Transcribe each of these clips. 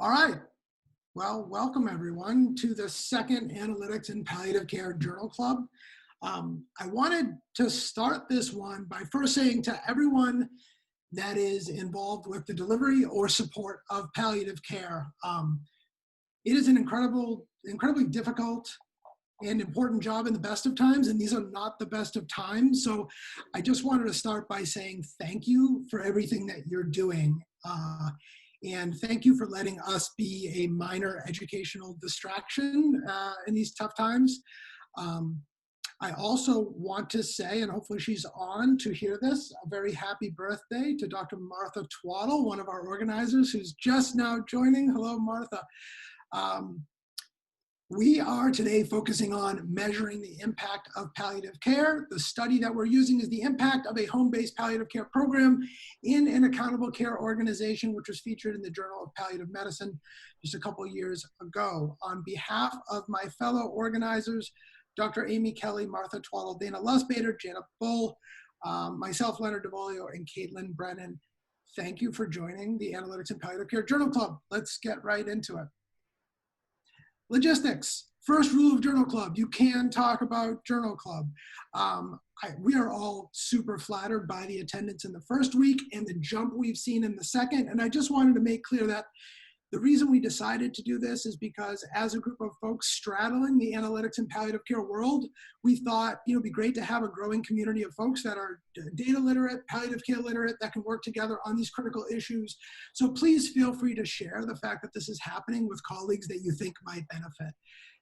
All right. Well, welcome everyone to the second Analytics in Palliative Care Journal Club. I wanted to start this one by first saying to everyone that is involved with the delivery or support of palliative care, it is an incredibly difficult and important job in the best of times, and these are not the best of times. So I just wanted to start by saying thank you for everything that you're doing. And thank you for letting us be a minor educational distraction in these tough times. I also want to say, and hopefully she's on to hear this, a very happy birthday to Dr. Martha Twaddle, one of our organizers who's just now joining. Hello, Martha. We are today focusing on measuring the impact of palliative care. The study that we're using is the impact of a home-based palliative care program in an accountable care organization, which was featured in the Journal of Palliative Medicine just a couple years ago. On behalf of my fellow organizers, Dr. Amy Kelley, Martha Twaddle, Dana Lustbader, Jana Bull, myself, Leonard D'Avolio, and Caitlin Brennan, thank you for joining the Analytics in Palliative Care Journal Club. Let's get right into it. Logistics. First rule of Journal Club, you can talk about Journal Club. We are all super flattered by the attendance in the first week and the jump we've seen in the second. And I just wanted to make clear that the reason we decided to do this is because as a group of folks straddling the analytics and palliative care world, we thought it'd be great to have a growing community of folks that are data literate, palliative care literate, that can work together on these critical issues. So please feel free to share the fact that this is happening with colleagues that you think might benefit.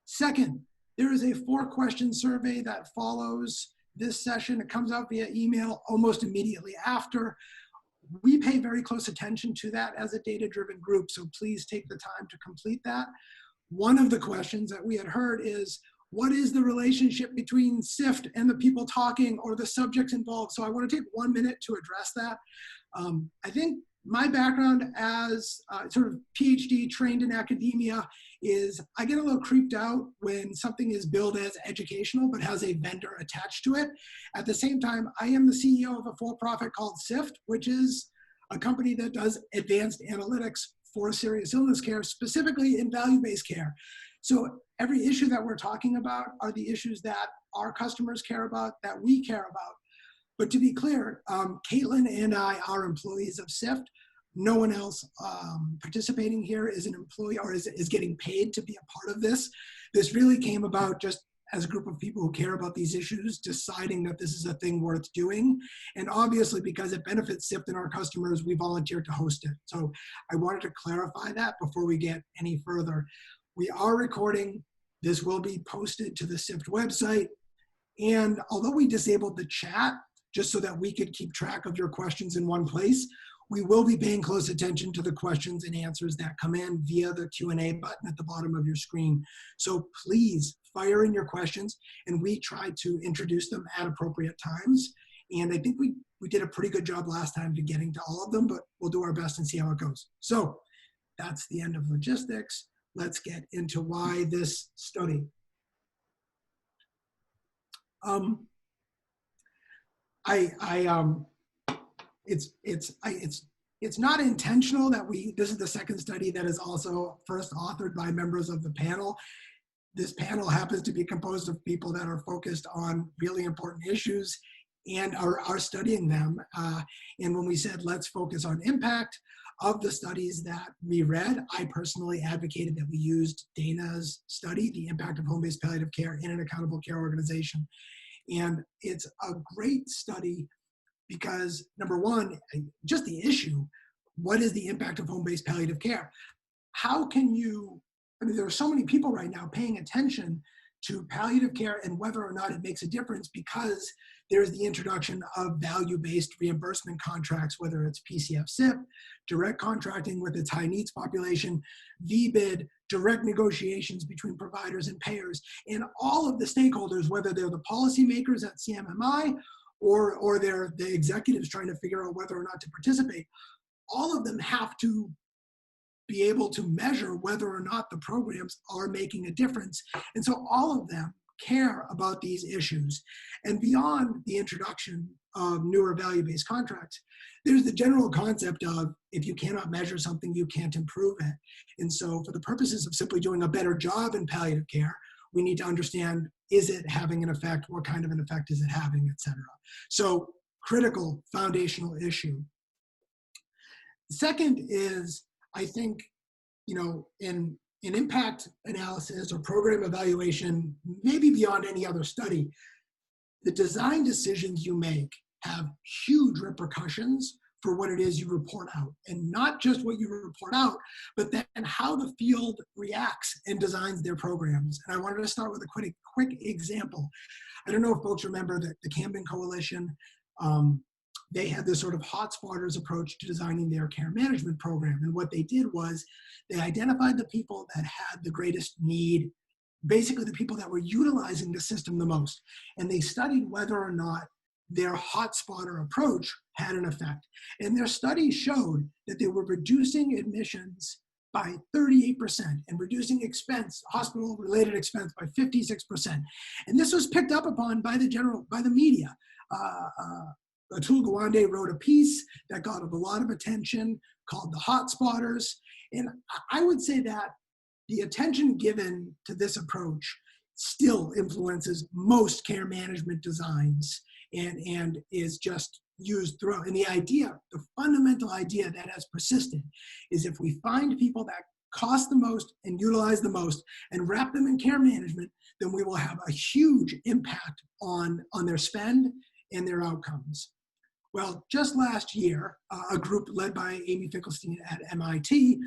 Second, there is a 4-question survey that follows this session. It comes out via email almost immediately after. We pay very close attention to that as a data-driven group, so please take the time to complete that. One of the questions that we had heard is, what is the relationship between Cyft and the people talking or the subjects involved? So I want to take 1 minute to address that. I think my background as sort of PhD trained in academia is I get a little creeped out when something is billed as educational but has a vendor attached to it. At the same time, I am the CEO of a for-profit called Cyft, which is a company that does advanced analytics for serious illness care, specifically in value-based care. So every issue that we're talking about are the issues that our customers care about, that we care about. But to be clear, Caitlin and I are employees of Cyft. No one else participating here is an employee or is getting paid to be a part of this. This really came about just as a group of people who care about these issues, deciding that this is a thing worth doing. And obviously, because it benefits Cyft and our customers, we volunteered to host it. So I wanted to clarify that before we get any further. We are recording. This will be posted to the Cyft website. And although we disabled the chat, just so that we could keep track of your questions in one place, we will be paying close attention to the questions and answers that come in via the Q&A button at the bottom of your screen. So please fire in your questions, and we try to introduce them at appropriate times. And I think we did a pretty good job last time to getting to all of them, but we'll do our best and see how it goes. So that's the end of logistics. Let's get into why this study. It's not intentional that this is the second study that is also first authored by members of the panel. This panel happens to be composed of people that are focused on really important issues and are studying them. And when we said, let's focus on impact of the studies that we read, I personally advocated that we used Dana's study, the impact of home-based palliative care in an accountable care organization. And it's a great study because, number one, just the issue, what is the impact of home-based palliative care? How can you, there are so many people right now paying attention to palliative care and whether or not it makes a difference because there's the introduction of value-based reimbursement contracts, whether it's PCF-SIP, direct contracting with its high needs population, VBID, direct negotiations between providers and payers, and all of the stakeholders, whether they're the policymakers at CMMI or they're the executives trying to figure out whether or not to participate, all of them have to be able to measure whether or not the programs are making a difference. And so all of them care about these issues. And beyond the introduction of newer value-based contracts, there's the general concept of if you cannot measure something, you can't improve it. And so for the purposes of simply doing a better job in palliative care, we need to understand, is it having an effect? What kind of an effect is it having, et cetera? So critical foundational issue. Second is, I think, in impact analysis or program evaluation, maybe beyond any other study, the design decisions you make have huge repercussions for what it is you report out. And not just what you report out, but then how the field reacts and designs their programs. And I wanted to start with a quick example. I don't know if folks remember that the Camden Coalition, they had this sort of hotspotters approach to designing their care management program. And what they did was they identified the people that had the greatest need, basically the people that were utilizing the system the most. And they studied whether or not their hotspotter approach had an effect. And their study showed that they were reducing admissions by 38% and reducing expense, hospital-related expense, by 56%. And this was picked up upon by the media. Atul Gawande wrote a piece that got a lot of attention called The Hotspotters. And I would say that the attention given to this approach still influences most care management designs and is just used throughout. And the fundamental idea that has persisted is if we find people that cost the most and utilize the most and wrap them in care management, then we will have a huge impact on their spend and their outcomes. Well, just last year, a group led by Amy Finkelstein at MIT,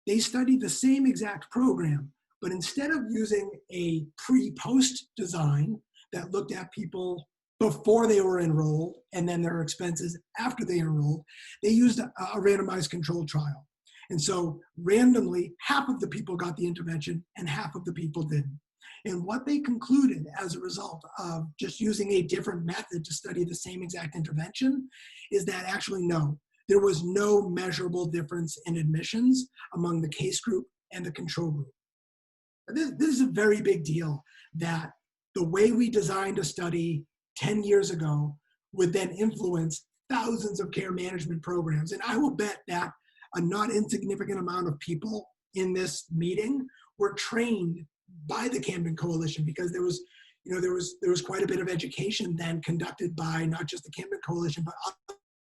they studied the same exact program, but instead of using a pre-post design that looked at people before they were enrolled and then their expenses after they enrolled, they used a randomized controlled trial. And so randomly, half of the people got the intervention and half of the people didn't. And what they concluded as a result of just using a different method to study the same exact intervention is that actually no, there was no measurable difference in admissions among the case group and the control group. This is a very big deal, that the way we designed a study 10 years ago would then influence thousands of care management programs. And I will bet that a not insignificant amount of people in this meeting were trained by the Camden Coalition, because there was quite a bit of education then conducted by not just the Camden Coalition, but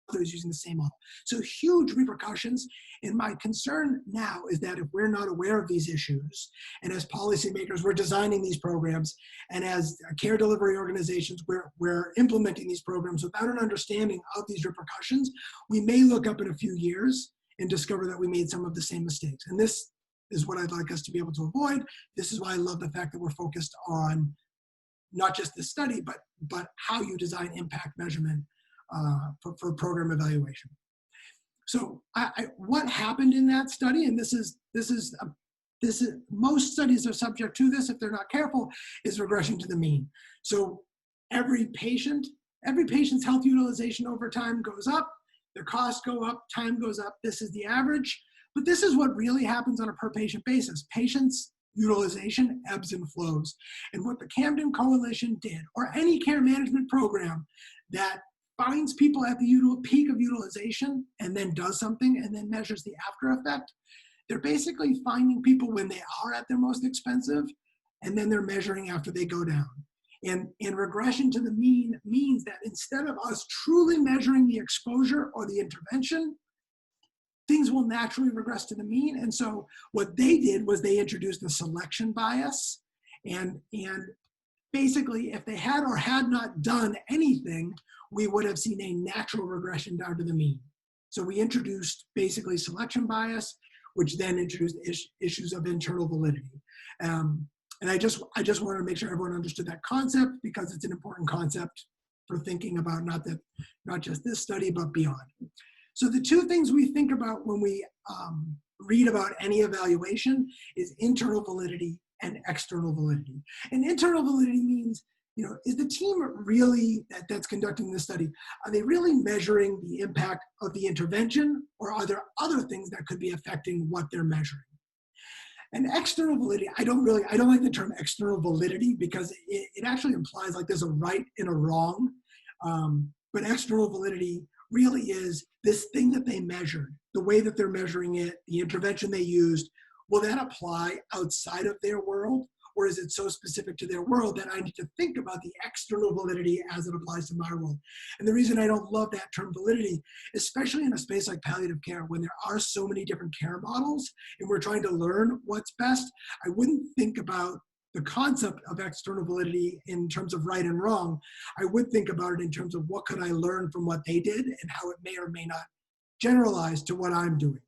others using the same model. So huge repercussions. And my concern now is that if we're not aware of these issues, and as policymakers, we're designing these programs, and as care delivery organizations, we're implementing these programs without an understanding of these repercussions, we may look up in a few years and discover that we made some of the same mistakes. And this is what I'd like us to be able to avoid. This is why I love the fact that we're focused on not just this study, but how you design impact measurement for program evaluation. So what happened in that study, and this is most studies are subject to this if they're not careful, is regression to the mean. So every patient's health utilization over time goes up, their costs go up, time goes up. This is the average. But this is what really happens on a per patient basis. Patients' utilization ebbs and flows. And what the Camden Coalition did, or any care management program that finds people at the peak of utilization and then does something and then measures the after effect, they're basically finding people when they are at their most expensive, and then they're measuring after they go down. And regression to the mean means that instead of us truly measuring the exposure or the intervention, things will naturally regress to the mean. And so what they did was they introduced a selection bias. And basically, if they had or had not done anything, we would have seen a natural regression down to the mean. So we introduced basically selection bias, which then introduced issues of internal validity. And I just wanted to make sure everyone understood that concept, because it's an important concept for thinking about not just this study, but beyond. So the two things we think about when we read about any evaluation is internal validity and external validity. And internal validity means, is the team really that's conducting this study, are they really measuring the impact of the intervention, or are there other things that could be affecting what they're measuring? And external validity, I don't like the term external validity, because it actually implies like there's a right and a wrong. But external validity really is this thing that they measured, the way that they're measuring it, the intervention they used. Will that apply outside of their world? Or is it so specific to their world that I need to think about the external validity as it applies to my world? And the reason I don't love that term validity, especially in a space like palliative care, when there are so many different care models and we're trying to learn what's best, I wouldn't think about the concept of external validity in terms of right and wrong. I would think about it in terms of what could I learn from what they did and how it may or may not generalize to what I'm doing.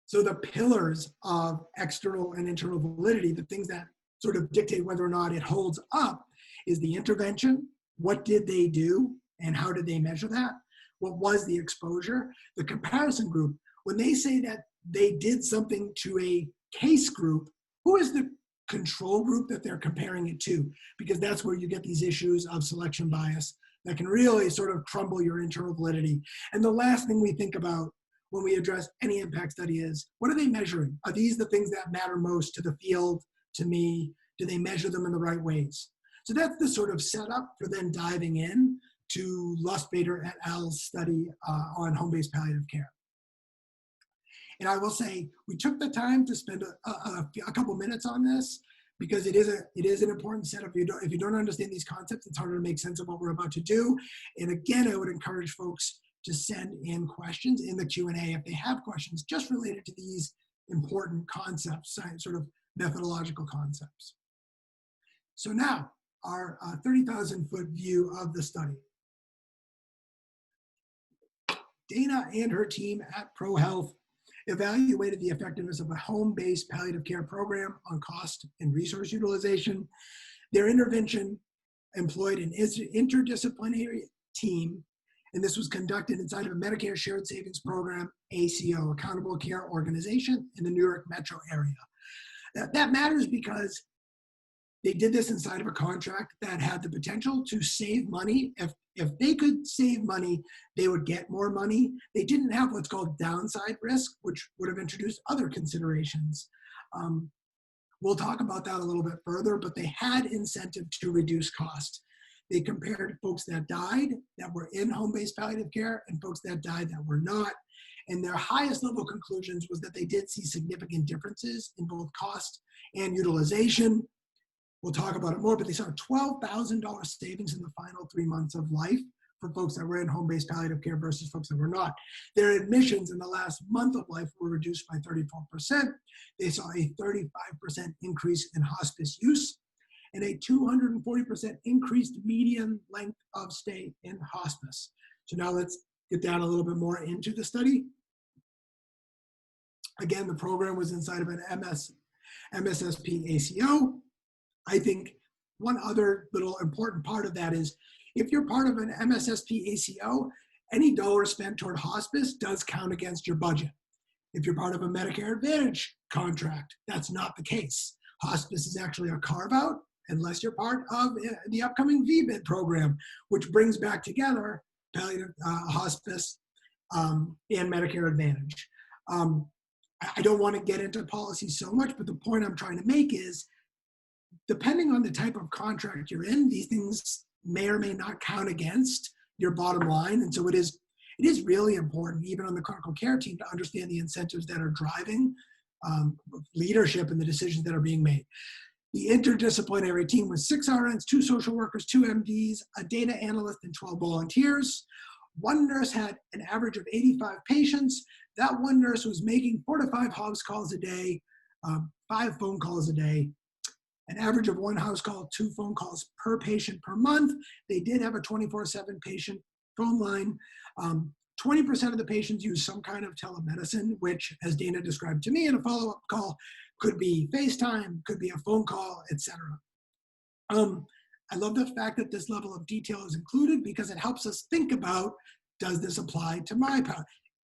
So the pillars of external and internal validity, the things that sort of dictate whether or not it holds up, is the intervention. What did they do and how did they measure that? What was the exposure? The comparison group, when they say that they did something to a case group, who is the control group that they're comparing it to? Because that's where you get these issues of selection bias that can really sort of crumble your internal validity. And the last thing we think about when we address any impact study is, what are they measuring? Are these the things that matter most to the field, to me? Do they measure them in the right ways? So that's the sort of setup for then diving in to Lustbader et al.'s study on home-based palliative care. And I will say, we took the time to spend a couple minutes on this because it is an important setup. If you don't understand these concepts, it's harder to make sense of what we're about to do. And again, I would encourage folks to send in questions in the Q&A if they have questions just related to these important concepts, sort of methodological concepts. So now, our 30,000-foot view of the study. Dana and her team at ProHealth evaluated the effectiveness of a home-based palliative care program on cost and resource utilization. Their intervention employed an interdisciplinary team, and this was conducted inside of a Medicare Shared Savings Program, ACO, Accountable Care Organization in the New York metro area. That matters because they did this inside of a contract that had the potential to save money. If they could save money, they would get more money. They didn't have what's called downside risk, which would have introduced other considerations. We'll talk about that a little bit further, but they had incentive to reduce cost. They compared folks that died that were in home-based palliative care and folks that died that were not. And their highest level conclusions was that they did see significant differences in both cost and utilization. We'll talk about it more, but they saw $12,000 savings in the final 3 months of life for folks that were in home-based palliative care versus folks that were not. Their admissions in the last month of life were reduced by 34%. They saw a 35% increase in hospice use and a 240% increased median length of stay in hospice. So now let's get down a little bit more into the study. Again, the program was inside of an MSSP ACO. I think one other little important part of that is if you're part of an MSSP ACO, any dollar spent toward hospice does count against your budget. If you're part of a Medicare Advantage contract, that's not the case. Hospice is actually a carve-out unless you're part of the upcoming VBID program, which brings back together palliative hospice and Medicare Advantage. I don't want to get into policy so much, but the point I'm trying to make is, depending on the type of contract you're in, these things may or may not count against your bottom line. And so it is really important, even on the clinical care team, to understand the incentives that are driving leadership and the decisions that are being made. The interdisciplinary team was 6 RNs, 2 social workers, 2 MDs, a data analyst, and 12 volunteers. One nurse had an average of 85 patients. That one nurse was making 4 to 5 house calls a day, 5 phone calls a day, an average of 1 house call, 2 phone calls per patient per month. They did have a 24/7 patient phone line. 20% of the patients use some kind of telemedicine, which, as Dana described to me in a follow-up call, could be FaceTime, could be a phone call, etc. I love the fact that this level of detail is included because it helps us think about, does this apply to my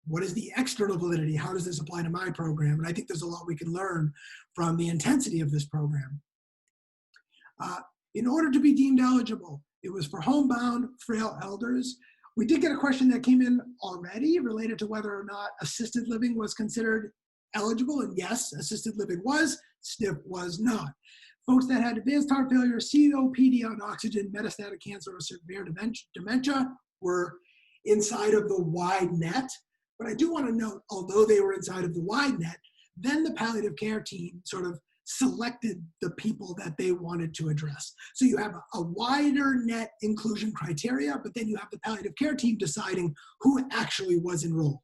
what is the external validity? How does this apply to my program? And I think there's a lot we can learn from the intensity of this program. In order to be deemed eligible, it was for homebound, frail elders. We did get a question that came in already related to whether or not assisted living was considered eligible. And yes, assisted living was, SNF was not. Folks that had advanced heart failure, COPD on oxygen, metastatic cancer, or severe dementia were inside of the wide net. But I do want to note, although they were inside of the wide net, then the palliative care team sort of selected the people that they wanted to address. So you have a wider net inclusion criteria, but then you have the palliative care team deciding who actually was enrolled.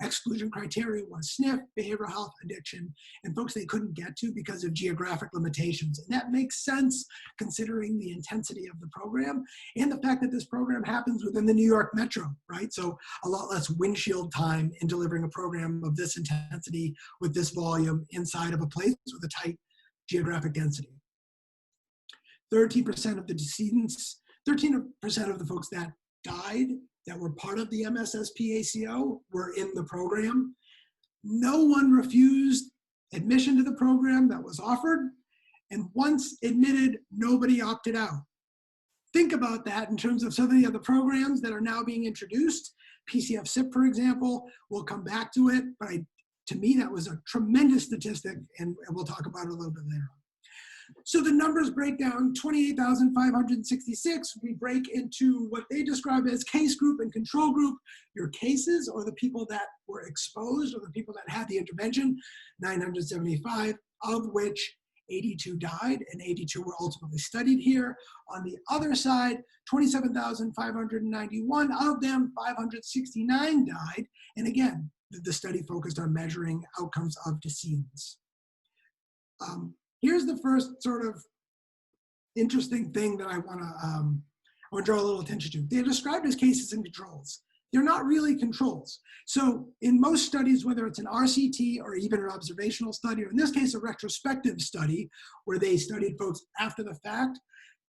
Exclusion criteria was SNF, behavioral health, addiction, and folks they couldn't get to because of geographic limitations. And that makes sense considering the intensity of the program and the fact that this program happens within the New York Metro, right? So a lot less windshield time in delivering a program of this intensity with this volume inside of a place with a tight geographic density. 13% of the decedents, 13% of the folks that died that were part of the MSSP-ACO were in the program. No one refused admission to the program that was offered, and once admitted, nobody opted out. Think about that in terms of some of the other programs that are now being introduced. PCF Cyft, for example, we'll come back to it, but to me, that was a tremendous statistic, and we'll talk about it a little bit later. So the numbers break down, 28,566. We break into what they describe as case group and control group. Your cases, or the people that were exposed, or the people that had the intervention, 975, of which 82 died, and 82 were ultimately studied here. On the other side, 27,591 of them, 569 died. And again, the study focused on measuring outcomes of decedents. Here's the first sort of interesting thing that I want to draw a little attention to. They're described as cases and controls. They're not really controls. So in most studies, whether it's an RCT or even an observational study, or in this case, a retrospective study where they studied folks after the fact,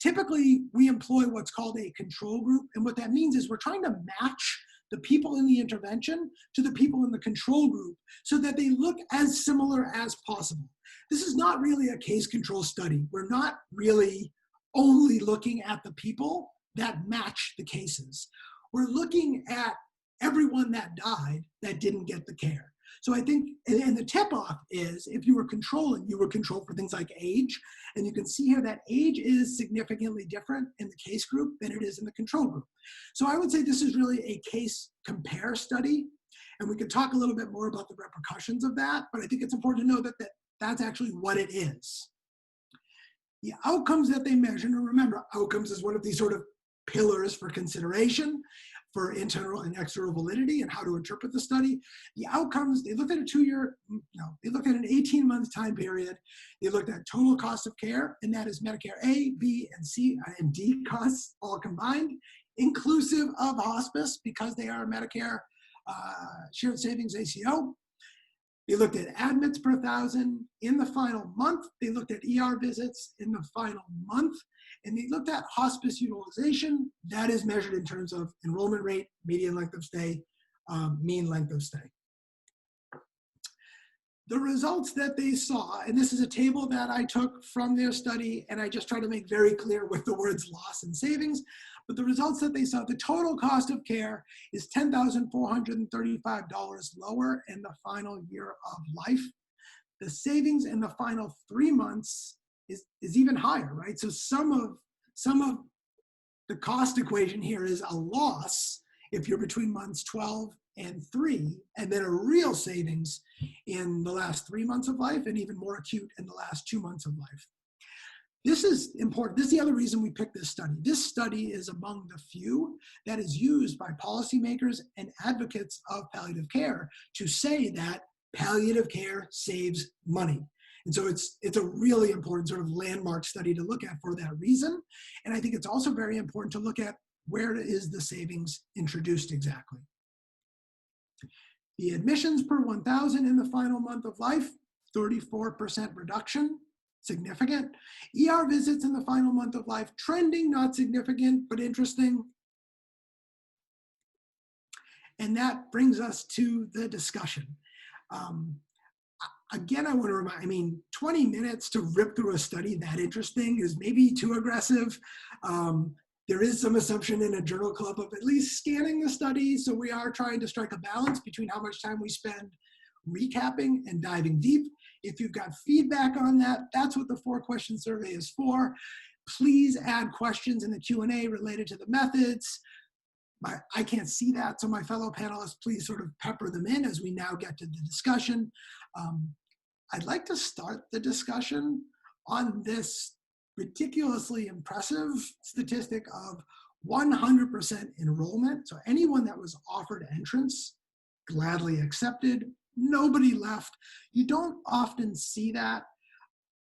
typically we employ what's called a control group. And what that means is we're trying to match the people in the intervention to the people in the control group so that they look as similar as possible. This is not really a case control study. We're not really only looking at the people that match the cases. We're looking at everyone that died that didn't get the care. So I think, and the tip-off is if you were controlling, you were controlled for things like age. And you can see here that age is significantly different in the case group than it is in the control group. So I would say this is really a case compare study. And we could talk a little bit more about the repercussions of that, but I think it's important to know that that's actually what it is. The outcomes that they measure, and remember, outcomes is one of these sort of pillars for consideration for internal and external validity and how to interpret the study. The outcomes, they looked at a they looked at an 18-month time period. They looked at total cost of care, and that is Medicare A, B, and C, and D costs all combined, inclusive of hospice because they are Medicare shared savings ACO. They looked at admits per 1,000 in the final month. They looked at ER visits in the final month. And they looked at hospice utilization. That is measured in terms of enrollment rate, median length of stay, mean length of stay. The results that they saw, and this is a table that I took from their study, and I just try to make very clear with the words loss and savings, but the results that they saw, the total cost of care is $10,435 lower in the final year of life. The savings in the final 3 months is even higher, right? So some of the cost equation here is a loss if you're between months 12 and 3, and then a real savings in the last 3 months of life, and even more acute in the last 2 months of life. This is important. This is the other reason we picked this study. This study is among the few that is used by policymakers and advocates of palliative care to say that palliative care saves money. And so it's a really important sort of landmark study to look at for that reason. And I think it's also very important to look at where is the savings introduced exactly. The admissions per 1,000 in the final month of life, 34% reduction, significant. ER visits in the final month of life, trending, not significant, but interesting. And that brings us to the discussion. Again, I want to remind, 20 minutes to rip through a study that interesting is maybe too aggressive. There is some assumption in a journal club of at least scanning the study. So we are trying to strike a balance between how much time we spend recapping and diving deep. If you've got feedback on that, that's what the 4-question survey is for. Please add questions in the Q&A related to the methods. I can't see that, so my fellow panelists, please sort of pepper them in as we now get to the discussion. I'd like to start the discussion on this ridiculously impressive statistic of 100% enrollment. So anyone that was offered entrance, gladly accepted, nobody left. You don't often see that.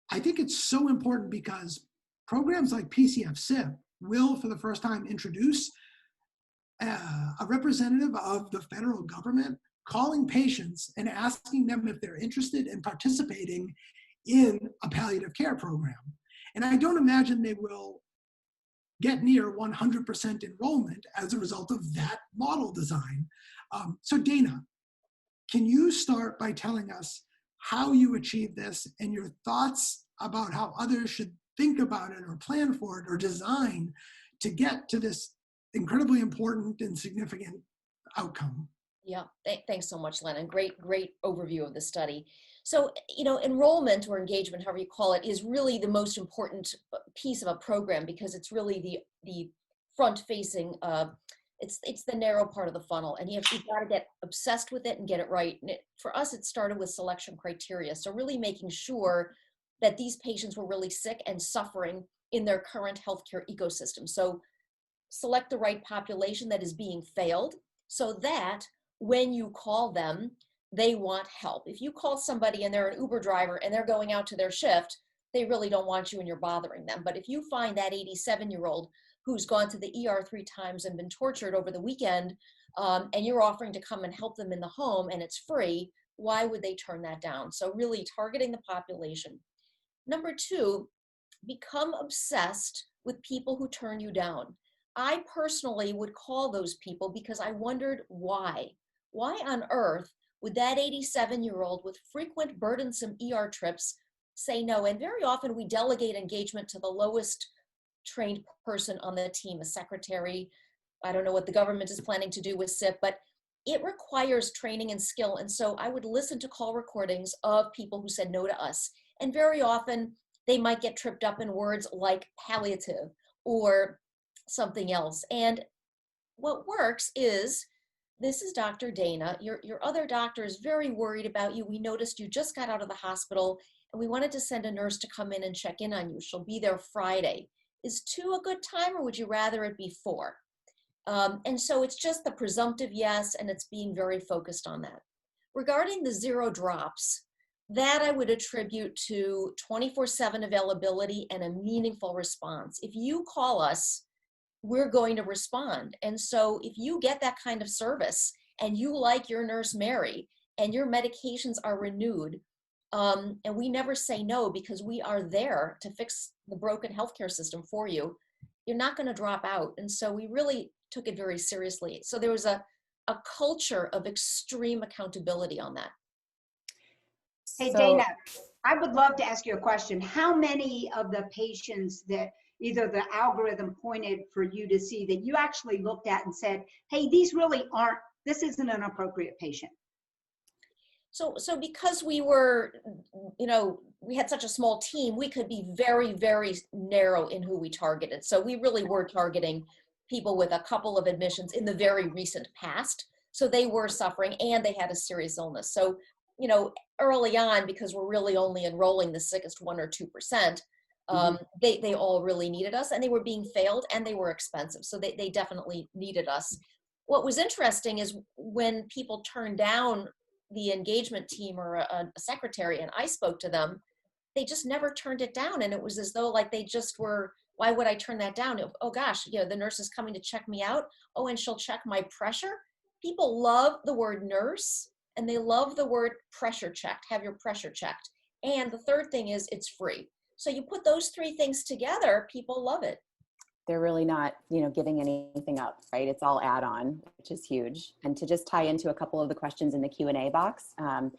I think it's so important because programs like PCF-CYP will, for the first time, introduce a representative of the federal government calling patients and asking them if they're interested in participating in a palliative care program. And I don't imagine they will get near 100% enrollment as a result of that model design. So Dana, can you start by telling us how you achieved this and your thoughts about how others should think about it or plan for it or design to get to this incredibly important and significant outcome? Yeah, thanks so much, Lennon. Great overview of the study. So, enrollment or engagement, however you call it, is really the most important piece of a program because it's really the front-facing, it's the narrow part of the funnel, and you've got to get obsessed with it and get it right. And for us, it started with selection criteria. So really making sure that these patients were really sick and suffering in their current healthcare ecosystem. So select the right population that is being failed so that when you call them, they want help. If you call somebody and they're an Uber driver and they're going out to their shift, they really don't want you and you're bothering them. But if you find that 87-year-old who's gone to the ER 3 times and been tortured over the weekend, and you're offering to come and help them in the home and it's free, why would they turn that down? So really targeting the population. Number 2, become obsessed with people who turn you down. I personally would call those people because I wondered why. Why on earth would that 87-year-old with frequent burdensome ER trips say no? And very often we delegate engagement to the lowest trained person on the team, a secretary. I don't know what the government is planning to do with Cyft, but it requires training and skill. And so I would listen to call recordings of people who said no to us. And very often they might get tripped up in words like palliative or something else. And what works is, this is Dr. Dana. Your other doctor is very worried about you. We noticed you just got out of the hospital and we wanted to send a nurse to come in and check in on you. She'll be there Friday. Is 2 a good time or would you rather it be 4? And so it's just the presumptive yes, and it's being very focused on that. Regarding the 0 drops, that I would attribute to 24/7 availability and a meaningful response. If you call us, we're going to respond. And so if you get that kind of service and you like your nurse Mary and your medications are renewed, and we never say no because we are there to fix the broken healthcare system for you, you're not going to drop out. And so we really took it very seriously. So there was a culture of extreme accountability on that. Hey, Dana, I would love to ask you a question. How many of the patients that either the algorithm pointed for you to see that you actually looked at and said, hey, these really aren't, this isn't an appropriate patient? So because we were, we had such a small team, we could be very, very narrow in who we targeted. So we really were targeting people with a couple of admissions in the very recent past. So they were suffering and they had a serious illness. So, early on, because we're really only enrolling the sickest 1 or 2%, they all really needed us, and they were being failed and they were expensive. So they definitely needed us. What was interesting is when people turned down the engagement team or a secretary and I spoke to them, they just never turned it down. And it was as though like they just were, why would I turn that down? Oh gosh, the nurse is coming to check me out. Oh, and she'll check my pressure. People love the word nurse and they love the word pressure checked, have your pressure checked. And the third thing is it's free. So you put those 3 things together, people love it. They're really not, giving anything up, right? It's all add-on, which is huge. And to just tie into a couple of the questions in the Q&A box, I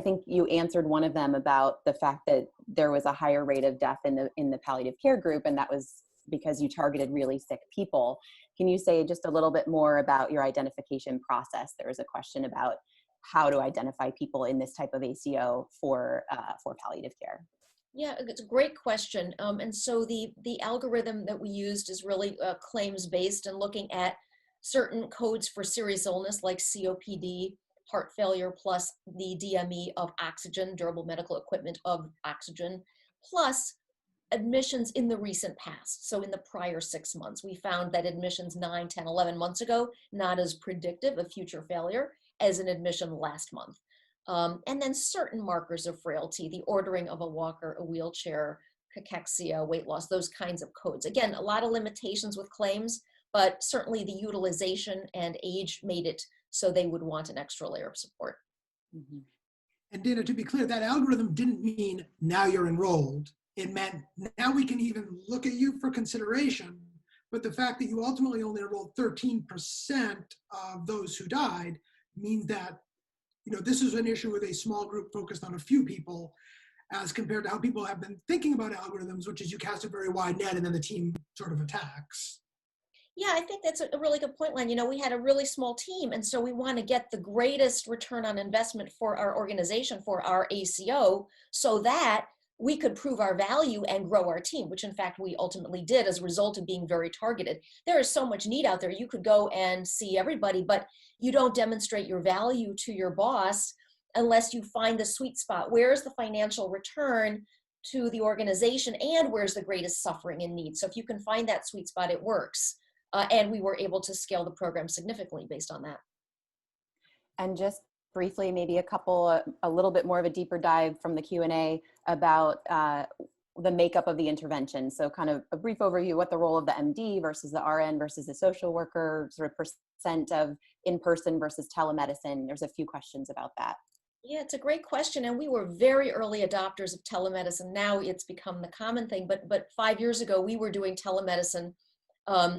think you answered one of them about the fact that there was a higher rate of death in the palliative care group, and that was because you targeted really sick people. Can you say just a little bit more about your identification process? There was a question about, how to identify people in this type of ACO for palliative care? Yeah, it's a great question. And so the algorithm that we used is really claims-based and looking at certain codes for serious illness like COPD, heart failure, plus the DME of oxygen, durable medical equipment of oxygen, plus admissions in the recent past. So in the prior 6 months, we found that admissions 9, 10, 11 months ago, not as predictive of future failure as an admission last month. And then certain markers of frailty, the ordering of a walker, a wheelchair, cachexia, weight loss, those kinds of codes. Again, a lot of limitations with claims, but certainly the utilization and age made it so they would want an extra layer of support. Mm-hmm. And Dana, to be clear, that algorithm didn't mean now you're enrolled. It meant now we can even look at you for consideration. But the fact that you ultimately only enrolled 13% of those who died means that, you know, this is an issue with a small group focused on a few people, as compared to how people have been thinking about algorithms, which is you cast a very wide net and then the team sort of attacks. Yeah, I think that's a really good point, Len. You know, we had a really small team, and so we want to get the greatest return on investment for our organization, for our ACO, so that we could prove our value and grow our team, which in fact we ultimately did as a result of being very targeted. There is so much need out there. You could go and see everybody, but you don't demonstrate your value to your boss unless you find the sweet spot. Where's the financial return to the organization, and where's the greatest suffering and need? So if you can find that sweet spot, it works. And we were able to scale the program significantly based on that. And just briefly, maybe a little bit more of a deeper dive from the Q&A about the makeup of the intervention. So kind of a brief overview, what the role of the MD versus the RN versus the social worker, sort of percent of in-person versus telemedicine. There's a few questions about that. Yeah, it's a great question. And we were very early adopters of telemedicine. Now it's become the common thing. But 5 years ago, we were doing telemedicine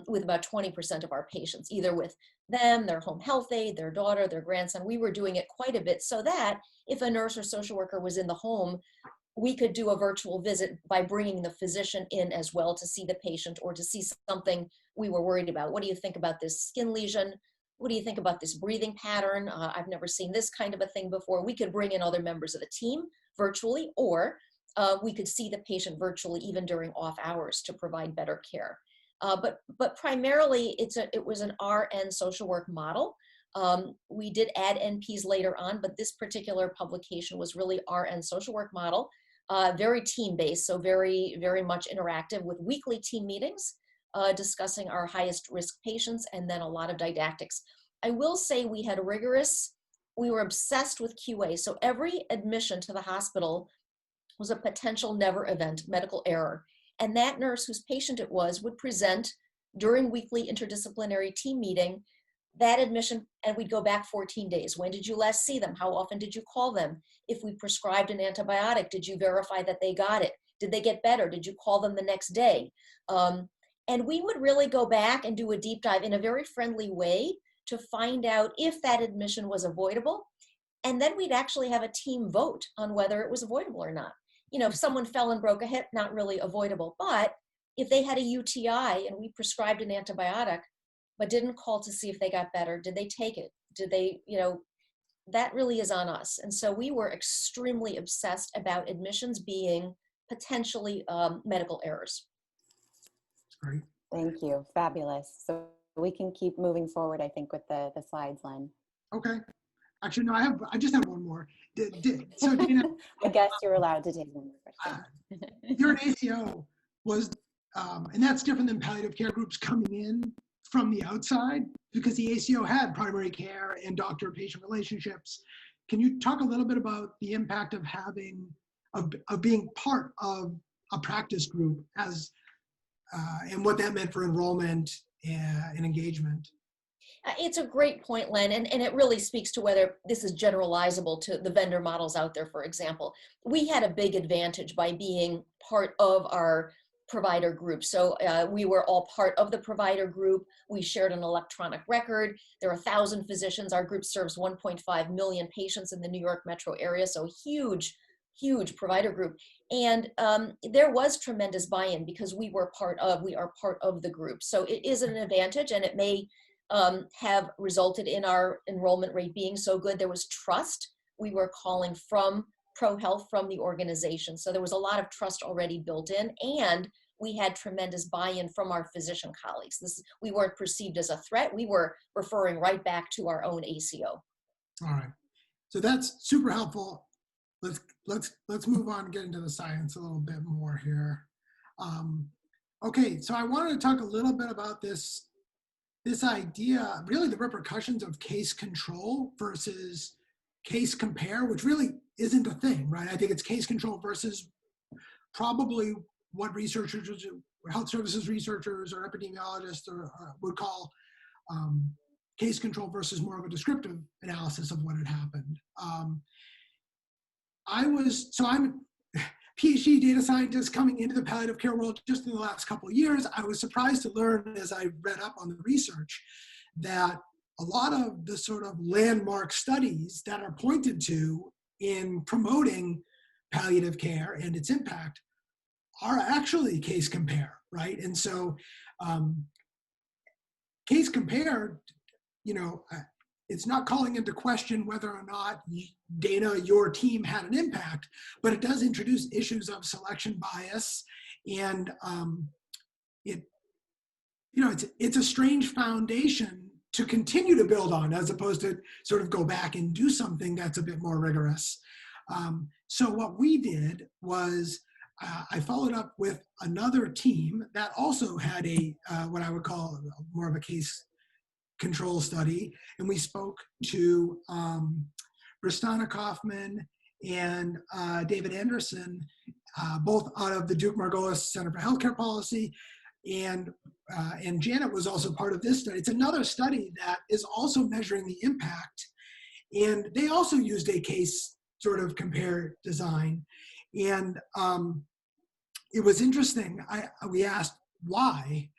with about 20% of our patients, either with them, their home health aide, their daughter, their grandson. We were doing it quite a bit so that if a nurse or social worker was in the home, we could do a virtual visit by bringing the physician in as well to see the patient or to see something we were worried about. What do you think about this skin lesion? What do you think about this breathing pattern? I've never seen this kind of a thing before. We could bring in other members of the team virtually, or we could see the patient virtually even during off hours to provide better care. But primarily it was an RN social work model. We did add NPs later on, but this particular publication was really RN social work model, very team-based, so very, very much interactive with weekly team meetings, discussing our highest risk patients, and then a lot of didactics. I will say we were obsessed with QA. So every admission to the hospital was a potential never event, medical error. And that nurse whose patient it was would present during weekly interdisciplinary team meeting that admission, and we'd go back 14 days. When did you last see them? How often did you call them? If we prescribed an antibiotic, did you verify that they got it? Did they get better? Did you call them the next day? And we would really go back and do a deep dive in a very friendly way to find out if that admission was avoidable. And then we'd actually have a team vote on whether it was avoidable or not. You know, if someone fell and broke a hip, not really avoidable. But if they had a UTI and we prescribed an antibiotic, but didn't call to see if they got better, did they take it? Did they, you know, that really is on us. And so we were extremely obsessed about admissions being potentially medical errors. Great. Thank you. Fabulous. So we can keep moving forward, I think, with the slides, Len. Okay. Actually, no, I just have one more. So Dana, I guess you're allowed to take one more question. you're an ACO, and that's different than palliative care groups coming in from the outside, because the ACO had primary care and doctor-patient relationships. Can you talk a little bit about the impact of being part of a practice group and what that meant for enrollment and engagement? It's a great point, Len, and it really speaks to whether this is generalizable to the vendor models out there, for example. We had a big advantage by being part of our provider group. So we were all part of the provider group. We shared an electronic record. There are 1,000 physicians. Our group serves 1.5 million patients in the New York metro area, so huge provider group. And there was tremendous buy-in because we are part of the group. So it is an advantage, and it may have resulted in our enrollment rate being so good. There was trust we were calling from ProHealth, from the organization. So there was a lot of trust already built in, and we had tremendous buy-in from our physician colleagues. We weren't perceived as a threat. We were referring right back to our own ACO. All right. So that's super helpful. Let's move on and get into the science a little bit more here. Okay, so I wanted to talk a little bit about this idea, really the repercussions of case control versus case compare, which really isn't a thing, right? I think it's case control versus probably what researchers, health services researchers or epidemiologists would call case control versus more of a descriptive analysis of what had happened. I'm a PhD data scientist coming into the palliative care world just in the last couple of years. I was surprised to learn as I read up on the research that a lot of the sort of landmark studies that are pointed to in promoting palliative care and its impact are actually case compare, right? And so case compare, it's not calling into question whether or not, Dana, your team had an impact, but it does introduce issues of selection bias, and it's a strange foundation to continue to build on, as opposed to sort of go back and do something that's a bit more rigorous. So what we did was I followed up with another team that also had a what I would call more of a case control study, and we spoke to Bristana Kaufman and David Anderson, both out of the Duke Margolis Center for Healthcare Policy, and Janet was also part of this study. It's another study that is also measuring the impact, and they also used a case sort of compare design, and it was interesting. We asked why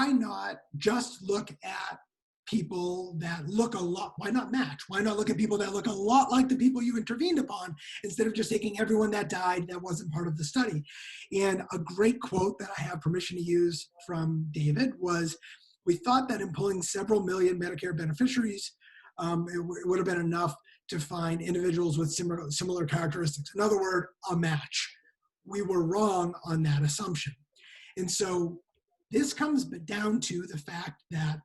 not just look at people that look a lot, why not match? Why not look at people that look a lot like the people you intervened upon, instead of just taking everyone that died that wasn't part of the study? And a great quote that I have permission to use from David was, we thought that in pulling several million Medicare beneficiaries, it would have been enough to find individuals with similar characteristics. In other words, a match. We were wrong on that assumption. And so this comes down to the fact that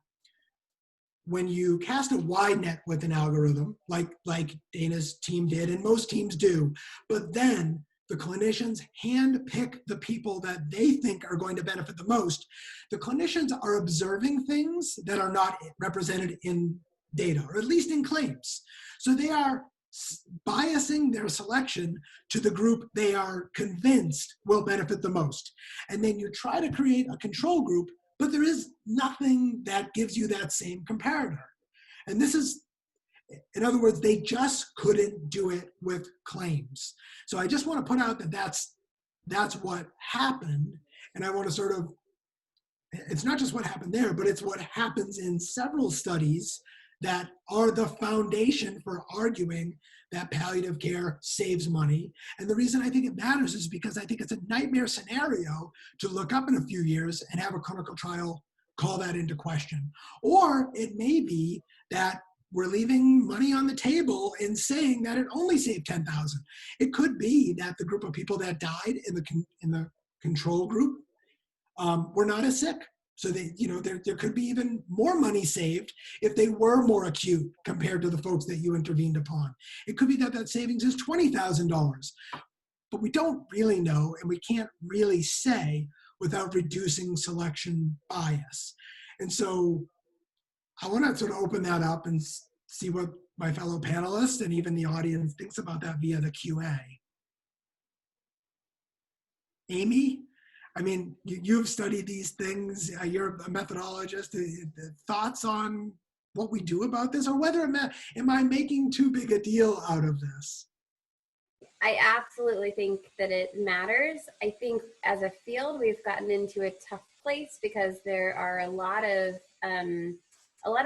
when you cast a wide net with an algorithm, like Dana's team did, and most teams do, but then the clinicians hand pick the people that they think are going to benefit the most, the clinicians are observing things that are not represented in data, or at least in claims. So they are biasing their selection to the group they are convinced will benefit the most. And then you try to create a control group, but there is nothing that gives you that same comparator. And this is, in other words, they just couldn't do it with claims. So I just want to put out that that's what happened. And I want to sort of, it's not just what happened there, but it's what happens in several studies that are the foundation for arguing that palliative care saves money. And the reason I think it matters is because I think it's a nightmare scenario to look up in a few years and have a clinical trial call that into question. Or it may be that we're leaving money on the table and saying that it only saved 10,000. It could be that the group of people that died in the control group were not as sick. So there could be even more money saved if they were more acute compared to the folks that you intervened upon. It could be that savings is $20,000, but we don't really know, and we can't really say without reducing selection bias. And so I want to sort of open that up and see what my fellow panelists and even the audience thinks about that via the QA. Amy? I mean, you've studied these things. You're a methodologist. Thoughts on what we do about this, or whether am I making too big a deal out of this? I absolutely think that it matters. I think as a field, we've gotten into a tough place because there are a lot of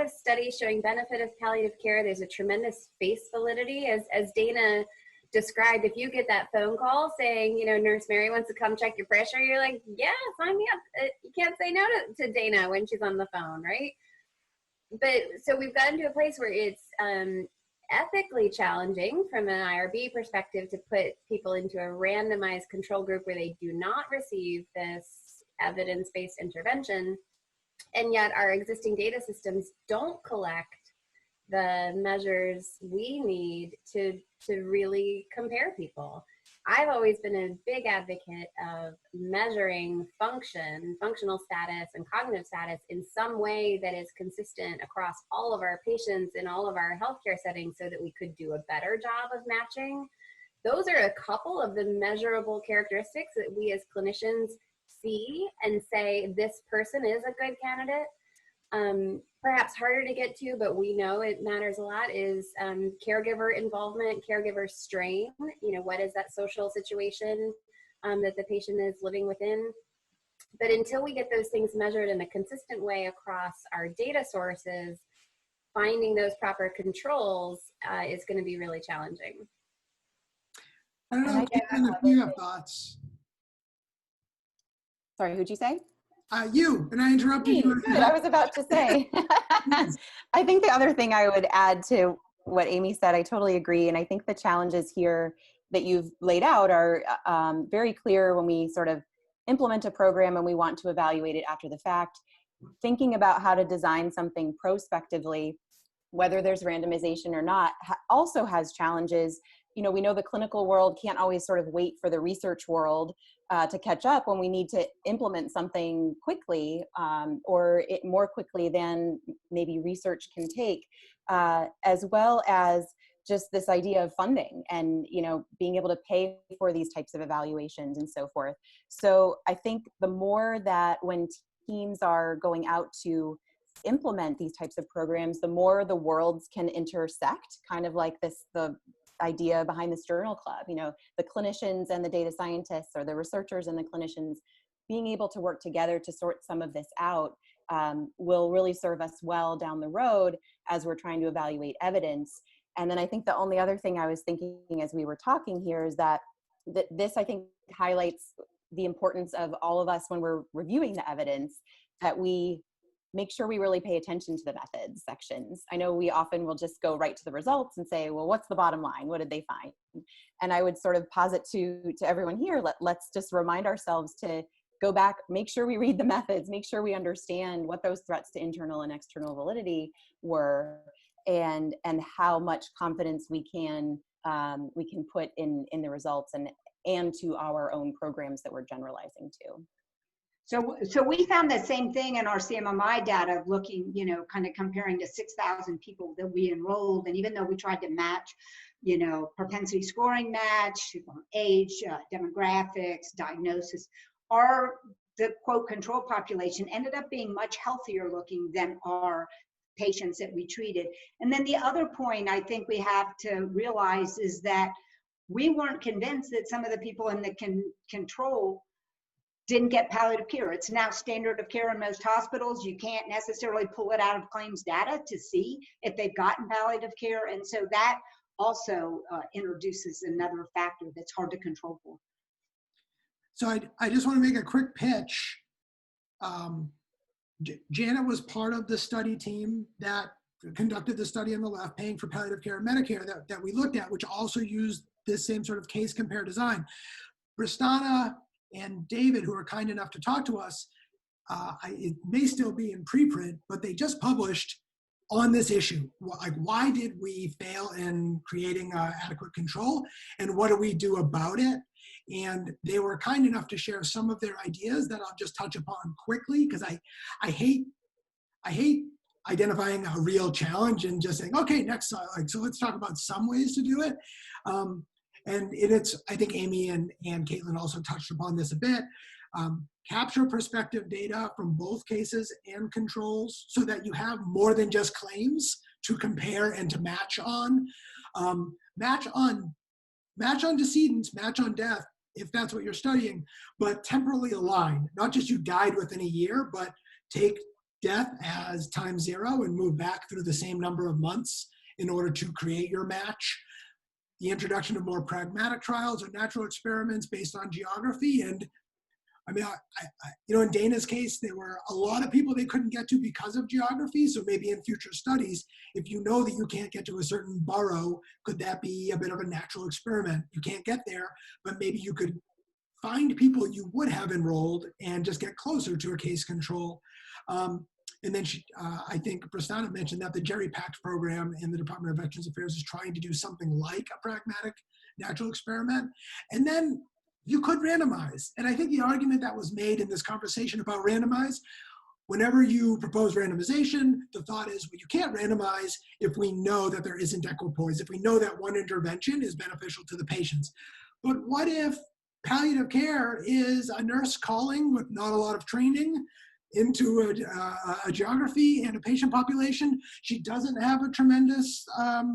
studies showing benefit of palliative care. There's a tremendous face validity, as Dana described. If you get that phone call saying, Nurse Mary wants to come check your pressure, you're like, yeah, sign me up. You can't say no to Dana when she's on the phone, right? but so we've gotten to a place where it's ethically challenging from an IRB perspective to put people into a randomized control group where they do not receive this evidence-based intervention. And yet our existing data systems don't collect the measures we need to really compare people. I've always been a big advocate of measuring functional status, and cognitive status in some way that is consistent across all of our patients in all of our healthcare settings so that we could do a better job of matching. Those are a couple of the measurable characteristics that we as clinicians see and say, this person is a good candidate. Perhaps harder to get to, but we know it matters a lot, is caregiver involvement, caregiver strain. You know, what is that social situation that the patient is living within? But until we get those things measured in a consistent way across our data sources, finding those proper controls is going to be really challenging. I don't know, Caitlin, if you have thoughts. Sorry, who'd you say? You, and I interrupted you. Good, I was about to say. I think the other thing I would add to what Amy said, I totally agree. And I think the challenges here that you've laid out are very clear when we sort of implement a program and we want to evaluate it after the fact. Thinking about how to design something prospectively, whether there's randomization or not, also has challenges. You know, we know the clinical world can't always sort of wait for the research world to catch up when we need to implement something quickly, or it more quickly than maybe research can take, as well as just this idea of funding and, you know, being able to pay for these types of evaluations and so forth. So I think the more that when teams are going out to implement these types of programs, the more the worlds can intersect, kind of like the idea behind this journal club, you know, the clinicians and the data scientists, or the researchers and the clinicians being able to work together to sort some of this out will really serve us well down the road as we're trying to evaluate evidence. And then I think the only other thing I was thinking as we were talking here is that this, I think, highlights the importance of all of us when we're reviewing the evidence, that we make sure we really pay attention to the methods sections. I know we often will just go right to the results and say, well, what's the bottom line? What did they find? And I would sort of posit to everyone here, let's just remind ourselves to go back, make sure we read the methods, make sure we understand what those threats to internal and external validity were, and how much confidence we can put in the results and to our own programs that we're generalizing to. So we found the same thing in our CMMI data, looking, you know, kind of comparing to 6,000 people that we enrolled. And even though we tried to match, you know, propensity scoring match, age, demographics, diagnosis, the quote control population ended up being much healthier looking than our patients that we treated. And then the other point I think we have to realize is that we weren't convinced that some of the people in the control didn't get palliative care. It's now standard of care in most hospitals. You can't necessarily pull it out of claims data to see if they've gotten palliative care. And so that also introduces another factor that's hard to control for. So I just want to make a quick pitch. Janet was part of the study team that conducted the study on the left, paying for palliative care and Medicare, that we looked at, which also used this same sort of case compare design. Bristana and David, who are kind enough to talk to us, it may still be in preprint, but they just published on this issue. Like, why did we fail in creating adequate control, and what do we do about it? And they were kind enough to share some of their ideas that I'll just touch upon quickly, because I hate identifying a real challenge and just saying, okay, next slide. So let's talk about some ways to do it. And it's, I think Amy and Caitlin also touched upon this a bit. Capture prospective data from both cases and controls so that you have more than just claims to compare and to match on. Match on decedents, match on death, if that's what you're studying, but temporally align. Not just you died within a year, but take death as time 0 and move back through the same number of months in order to create your match. The introduction of more pragmatic trials or natural experiments based on geography, and I mean, you know, in Dana's case, there were a lot of people they couldn't get to because of geography. So maybe in future studies, if you know that you can't get to a certain borough, could that be a bit of a natural experiment? You can't get there, but maybe you could find people you would have enrolled and just get closer to a case control. And then I think Prastana mentioned that the Jerry Pact program in the Department of Veterans Affairs is trying to do something like a pragmatic natural experiment. And then you could randomize. And I think the argument that was made in this conversation about randomize, whenever you propose randomization, the thought is, well, you can't randomize if we know that there isn't equipoise, if we know that one intervention is beneficial to the patients. But what if palliative care is a nurse calling with not a lot of training into a geography and a patient population she doesn't have a tremendous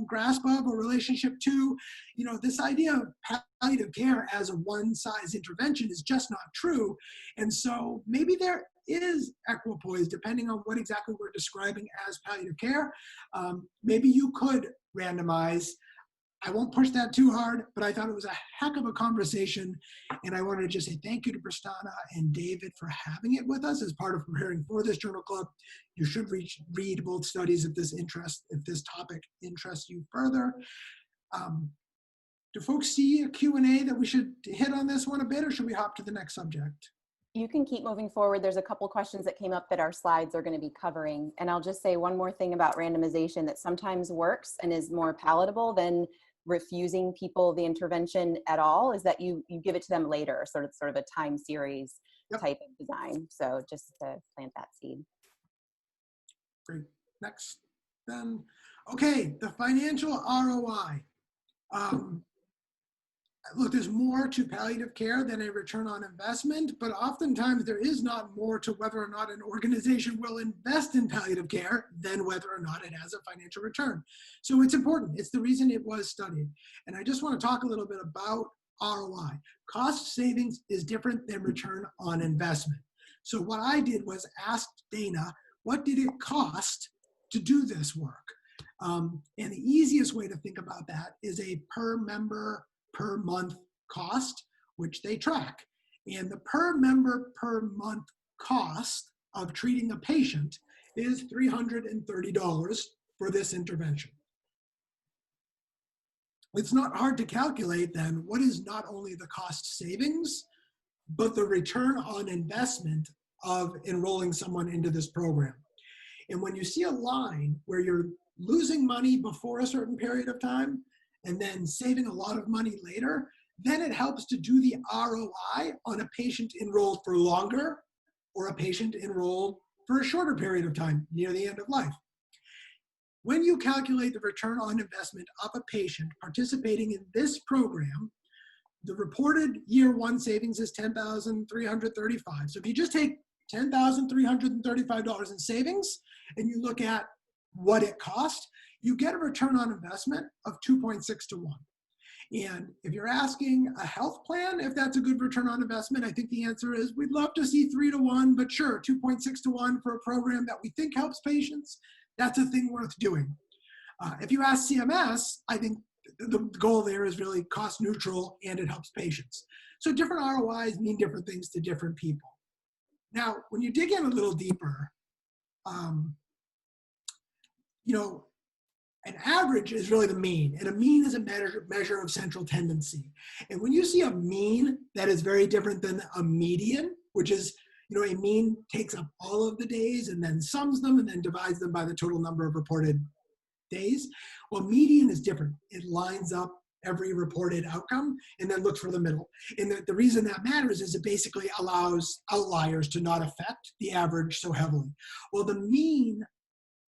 grasp of or relationship to? You know, this idea of palliative care as a one-size intervention is just not true. And so maybe there is equipoise depending on what exactly we're describing as palliative care. Maybe you could randomize. I won't push that too hard, but I thought it was a heck of a conversation. And I wanted to just say thank you to Prastana and David for having it with us as part of preparing for this journal club. You should read both studies if this topic interests you further. Do folks see a Q&A that we should hit on this one a bit, or should we hop to the next subject? You can keep moving forward. There's a couple questions that came up that our slides are going to be covering. And I'll just say one more thing about randomization that sometimes works and is more palatable than refusing people the intervention at all, is that you give it to them later, sort of a time series type of design. So just to plant that seed. Great. Next then. Okay, the financial ROI. Look, there's more to palliative care than a return on investment, but oftentimes there is not more to whether or not an organization will invest in palliative care than whether or not it has a financial return. So it's important. It's the reason it was studied. And I just want to talk a little bit about ROI. Cost savings is different than return on investment. So what I did was ask Dana, what did it cost to do this work? And the easiest way to think about that is a per member per month cost, which they track. And the per member per month cost of treating a patient is $330 for this intervention. It's not hard to calculate then what is not only the cost savings, but the return on investment of enrolling someone into this program. And when you see a line where you're losing money before a certain period of time, and then saving a lot of money later, then it helps to do the ROI on a patient enrolled for longer or a patient enrolled for a shorter period of time near the end of life. When you calculate the return on investment of a patient participating in this program, the reported year one savings is $10,335. So if you just take $10,335 in savings and you look at what it cost, you get a return on investment of 2.6 to 1. And if you're asking a health plan if that's a good return on investment, I think the answer is we'd love to see 3 to 1, but sure, 2.6 to 1 for a program that we think helps patients, that's a thing worth doing. If you ask CMS, I think the goal there is really cost neutral and it helps patients. So different ROIs mean different things to different people. Now, when you dig in a little deeper, you know, an average is really the mean, and a mean is a measure of central tendency. And when you see a mean that is very different than a median, which is, you know, a mean takes up all of the days and then sums them and then divides them by the total number of reported days. Well, median is different. It lines up every reported outcome and then looks for the middle. And the reason that matters is it basically allows outliers to not affect the average so heavily. Well, the mean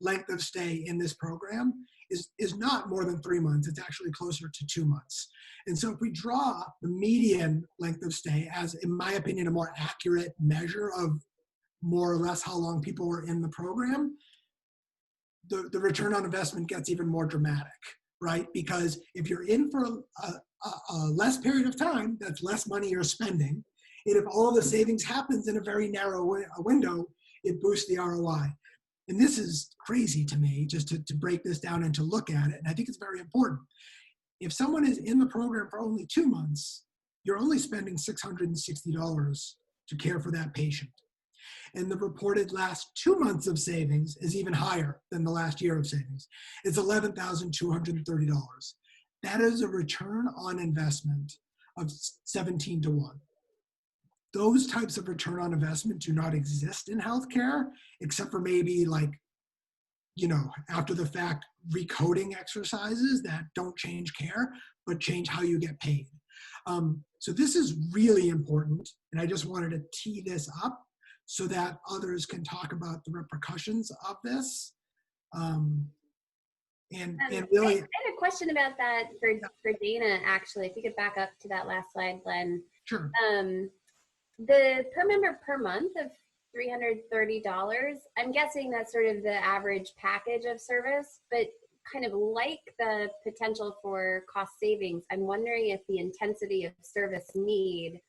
length of stay in this program is not more than 3 months. It's actually closer to 2 months. And so if we draw the median length of stay as, in my opinion, a more accurate measure of more or less how long people were in the program, the return on investment gets even more dramatic, right? Because if you're in for a less period of time, that's less money you're spending. And if all the savings happens in a very narrow window, it boosts the ROI. And this is crazy to me, just to break this down and to look at it. And I think it's very important. If someone is in the program for only 2 months, you're only spending $660 to care for that patient. And the reported last 2 months of savings is even higher than the last year of savings. It's $11,230. That is a return on investment of 17 to 1. Those types of return on investment do not exist in healthcare, except for maybe like, after the fact recoding exercises that don't change care, but change how you get paid. So this is really important. And I just wanted to tee this up so that others can talk about the repercussions of this. And really— I had a question about that for Dana, actually. If you could back up to that last slide, Glenn. Sure. The per member per month of $330, I'm guessing that's sort of the average package of service, but kind of like the potential for cost savings, I'm wondering if the intensity of service need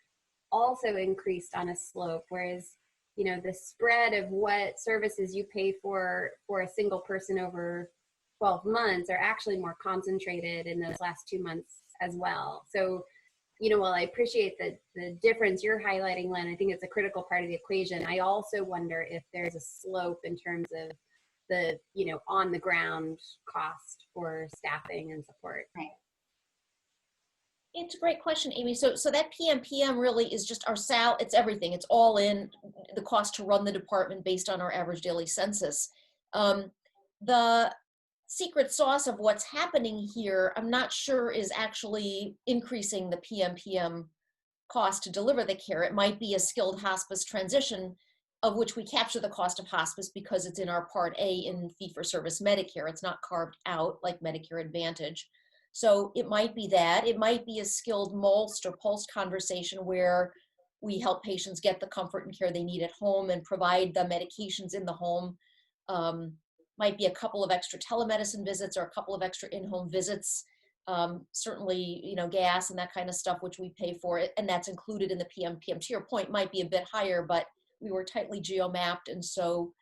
also increased on a slope, whereas the spread of what services you pay for a single person over 12 months are actually more concentrated in those last 2 months as well. So, while I appreciate the difference you're highlighting, Len, I think it's a critical part of the equation. I also wonder if there's a slope in terms of the, on the ground cost for staffing and support. Right. It's a great question, Amy. So that PMPM really is just our it's everything. It's all in the cost to run the department based on our average daily census. The secret sauce of what's happening here, I'm not sure is actually increasing the PMPM cost to deliver the care. It might be a skilled hospice transition, of which we capture the cost of hospice because it's in our Part A in fee-for-service Medicare. It's not carved out like Medicare Advantage. So it might be that. It might be a skilled MOLST or PULSE conversation where we help patients get the comfort and care they need at home and provide the medications in the home. Might be a couple of extra telemedicine visits or a couple of extra in-home visits. Certainly, gas and that kind of stuff, which we pay for it, and that's included in the PMPM. To your point, might be a bit higher, but we were tightly geo-mapped, and so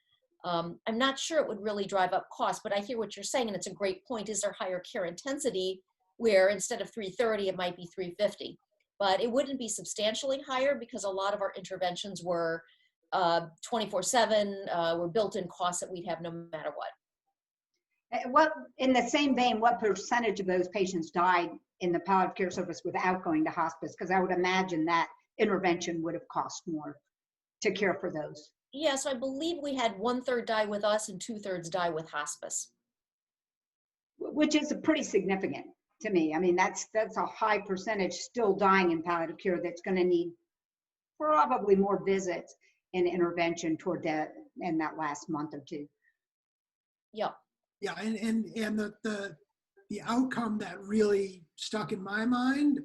I'm not sure it would really drive up costs, but I hear what you're saying, and it's a great point. Is there higher care intensity where instead of 330, it might be 350? But it wouldn't be substantially higher because a lot of our interventions were 24/7, were built-in costs that we'd have no matter what. What, in the same vein, what percentage of those patients died in the palliative care service without going to hospice? Because I would imagine that intervention would have cost more to care for those. Yes, I believe we had 1/3 die with us and 2/3 die with hospice. Which is pretty significant to me. I mean, that's a high percentage still dying in palliative care that's going to need probably more visits and intervention toward that in that last month or two. Yep. Yeah, and the outcome that really stuck in my mind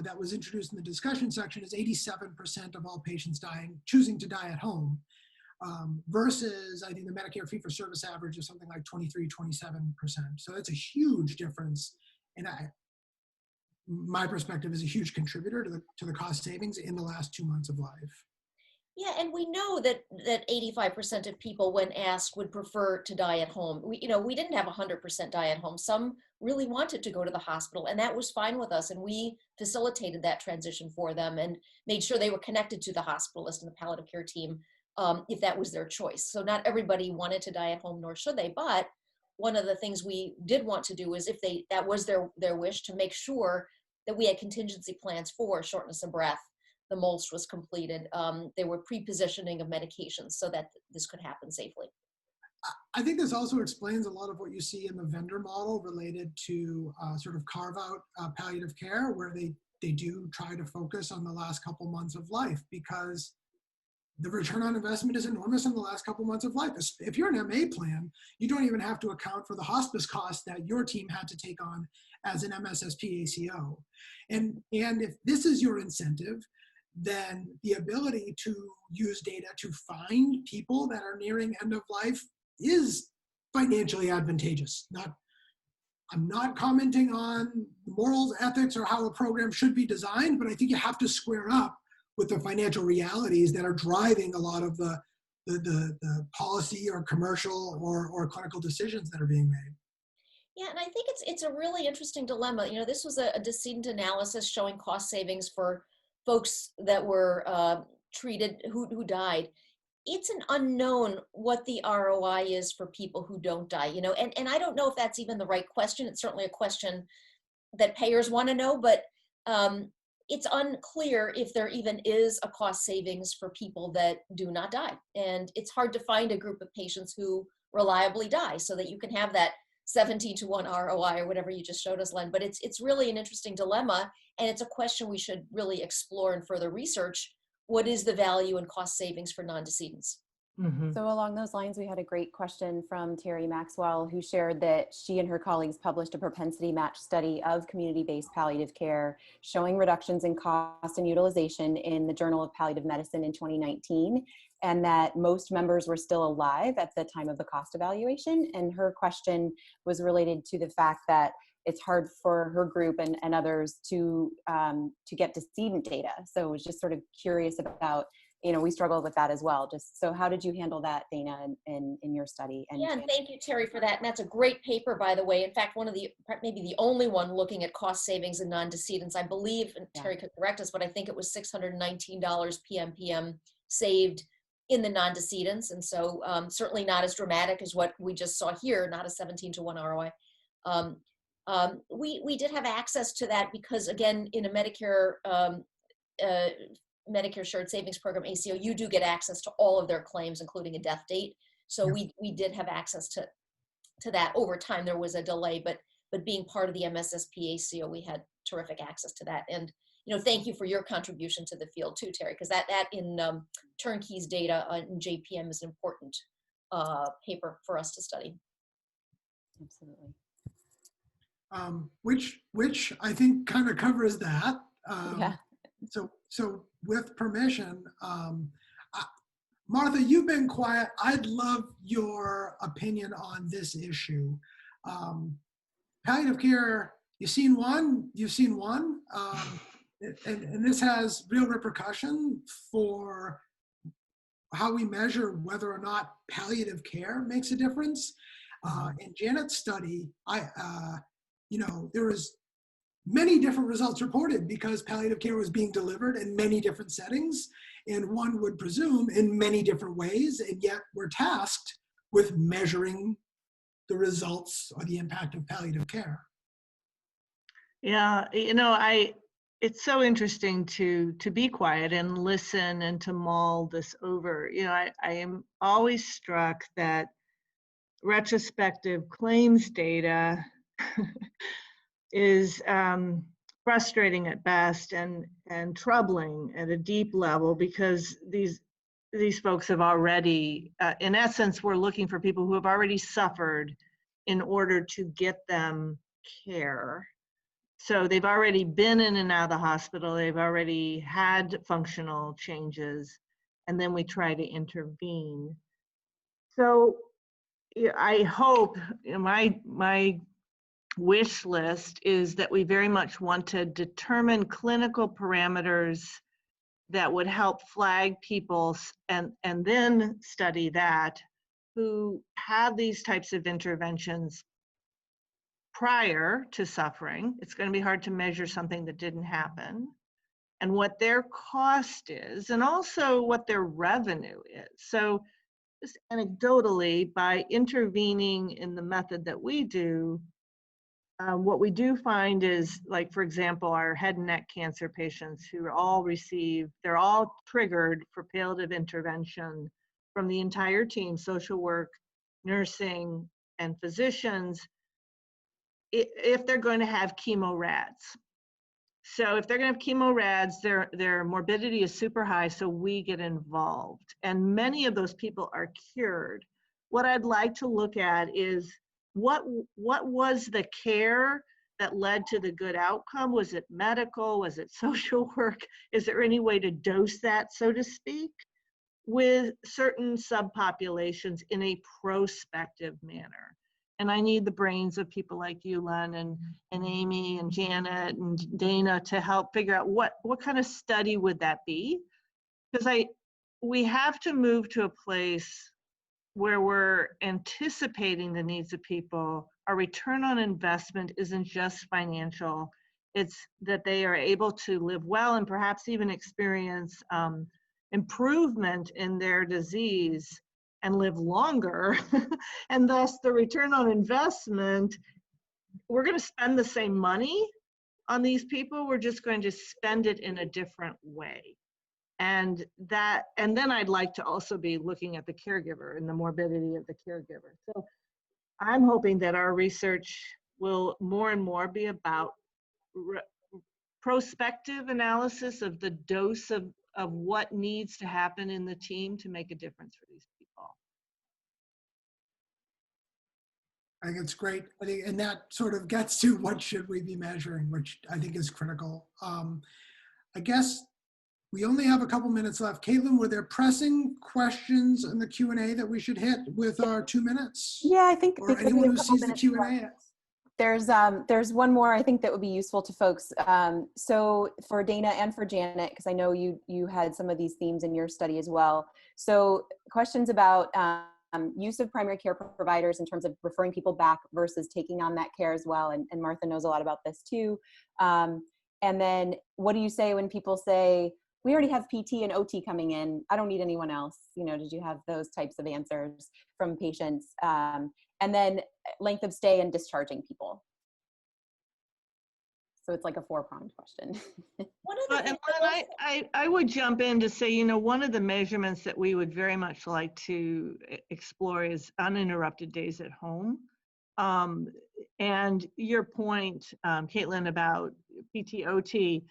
that was introduced in the discussion section is 87% of all patients choosing to die at home versus I think the Medicare fee-for-service average is something like 23-27%. So that's a huge difference, and my perspective is a huge contributor to the cost savings in the last 2 months of life. Yeah, and we know that 85% of people, when asked, would prefer to die at home. We didn't have 100% die at home. Some really wanted to go to the hospital, and that was fine with us. And we facilitated that transition for them and made sure they were connected to the hospitalist and the palliative care team if that was their choice. So not everybody wanted to die at home, nor should they. But one of the things we did want to do is if that was their wish, to make sure that we had contingency plans for shortness of breath. The MOLST was completed. There were pre-positioning of medications so that this could happen safely. I think this also explains a lot of what you see in the vendor model related to sort of carve out palliative care, where they do try to focus on the last couple months of life, because the return on investment is enormous in the last couple months of life. If you're an MA plan, you don't even have to account for the hospice costs that your team had to take on as an MSSP ACO. And if this is your incentive, then the ability to use data to find people that are nearing end of life is financially advantageous. I'm not commenting on morals, ethics, or how a program should be designed, but I think you have to square up with the financial realities that are driving a lot of the policy or commercial or clinical decisions that are being made. Yeah, and I think it's a really interesting dilemma. This was a decedent analysis showing cost savings for folks that were treated, who died, it's an unknown what the ROI is for people who don't die, you know, and I don't know if that's even the right question. It's certainly a question that payers want to know, but it's unclear if there even is a cost savings for people that do not die. And it's hard to find a group of patients who reliably die so that you can have that 17-to-1 ROI or whatever you just showed us, Len. But it's really an interesting dilemma, and it's a question we should really explore and further research. What is the value and cost savings for non-decedents? Mm-hmm. So along those lines, we had a great question from Terry Maxwell, who shared that she and her colleagues published a propensity match study of community-based palliative care showing reductions in cost and utilization in the Journal of Palliative Medicine in 2019, and that most members were still alive at the time of the cost evaluation. And her question was related to the fact that it's hard for her group and others to get decedent data. So I was just sort of curious about, you know, we struggled with that as well. Just so how did you handle that, Dana, in your study? And yeah, and thank you, Terry, for that. And that's a great paper, by the way. In fact, one of the, maybe the only one looking at cost savings in non-decedents, I believe, and Terry could correct us, but I think it was $619 PMPM saved in the non-decedents. And so certainly not as dramatic as what we just saw here, not a 17-to-1 ROI. We did have access to that because, again, in a Medicare Shared Savings Program, ACO, you do get access to all of their claims, including a death date. So we did have access to that. Over time. There was a delay, but being part of the MSSP ACO, we had terrific access to that. And, you know, thank you for your contribution to the field too, Terry, because that in Turnkey's data in JPM is an important paper for us to study. absolutely. Which I think kind of covers that. Yeah. So with permission, Martha, you've been quiet. I'd love your opinion on this issue. Palliative care, you've seen one, and this has real repercussion for how we measure whether or not palliative care makes a difference. In Janet's study, you know, there was many different results reported because palliative care was being delivered in many different settings, and one would presume in many different ways, and yet we're tasked with measuring the results or the impact of palliative care. Yeah, you know, it's so interesting to be quiet and listen and to mull this over. You know, I am always struck that retrospective claims data is frustrating at best and troubling at a deep level, because these folks have already, in essence, we're looking for people who have already suffered in order to get them care. So they've already been in and out of the hospital, they've already had functional changes, and then we try to intervene. So I hope, my wish list is that we very much want to determine clinical parameters that would help flag people and then study that, who have these types of interventions prior to suffering. It's going to be hard to measure something that didn't happen, and what their cost is, and also what their revenue is. So just anecdotally, by intervening in the method that we do, what we do find is, like, for example, our head and neck cancer patients who they're all triggered for palliative intervention from the entire team, social work, nursing, and physicians, if they're going to have chemo rads. So if they're going to have chemo rads, their morbidity is super high, so we get involved. And many of those people are cured. What I'd like to look at is what was the care that led to the good outcome? Was it medical? Was it social work? Is there any way to dose that, so to speak, with certain subpopulations in a prospective manner? And I need the brains of people like you, Len, and Amy and Janet and Dana to help figure out what kind of study would that be? Because we have to move to a place where we're anticipating the needs of people. Our return on investment isn't just financial. It's that they are able to live well and perhaps even experience improvement in their disease and live longer, and thus the return on investment, we're going to spend the same money on these people, we're just going to spend it in a different way. And then I'd like to also be looking at the caregiver and the morbidity of the caregiver. So I'm hoping that our research will more and more be about prospective analysis of the dose of what needs to happen in the team to make a difference for these people. I think it's great. I think, and that sort of gets to what should we be measuring, which I think is critical. I guess we only have a couple minutes left. Caitlin, were there pressing questions in the Q&A that we should hit with our 2 minutes? Yeah, I think Or anyone who sees the Q&A? There's one more I think that would be useful to folks. So for Dana and for Janet, because I know you had some of these themes in your study as well. So questions about use of primary care providers in terms of referring people back versus taking on that care as well. And Martha knows a lot about this too. And then what do you say when people say, we already have PT and OT coming in, I don't need anyone else? You know, did you have those types of answers from patients? And then length of stay and discharging people. So it's like a 4-pronged question. I would jump in to say, you know, one of the measurements that we would very much like to explore is uninterrupted days at home. And your point, Caitlin, about PT/OT,